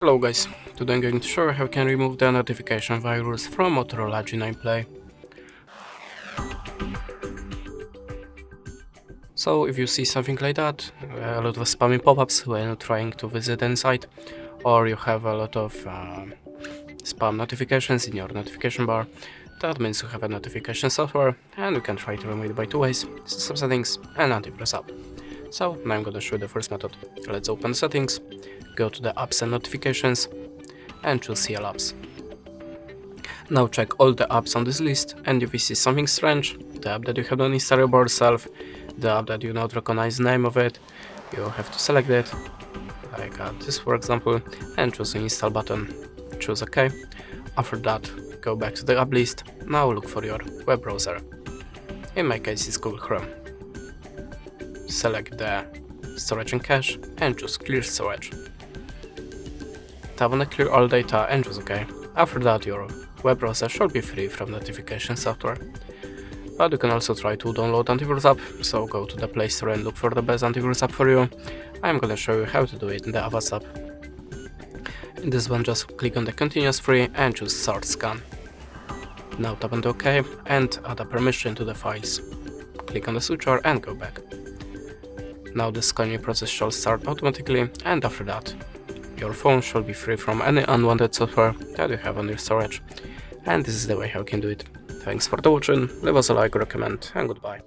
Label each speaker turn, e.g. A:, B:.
A: Hello guys, today I'm going to show you how you can remove the notification virus from Motorola G9 Play. So if you see something like that, a lot of spammy pop-ups when you're trying to visit any site, or you have a lot of spam notifications in your notification bar, that means you have a notification software and you can try to remove it by two ways: system settings and antivirus app. So now I'm gonna show you the first method. Let's open the settings, go to the apps and notifications and choose CL apps. Now check all the apps on this list, and if you see something strange, the app that you have not installed by yourself, the app that you not recognize the name of it, you have to select it, like this for example, and choose the install button. Choose OK. After that, go back to the app list. Now look for your web browser. In my case it's Google Chrome. Select the storage and cache and choose clear storage. Tap on the clear all data and choose OK. After that, your web browser should be free from notification software. But you can also try to download antivirus app, so go to the Play Store and look for the best antivirus app for you. I'm gonna show you how to do it in the Avast app. In this one, just click on the continuous free and choose start scan. Now tap on the OK and add a permission to the files. Click on the switcher and go back. Now the scanning process shall start automatically, and after that, your phone should be free from any unwanted software that you have on your storage. And this is the way how you can do it. Thanks for watching, leave us a like or a comment, and goodbye.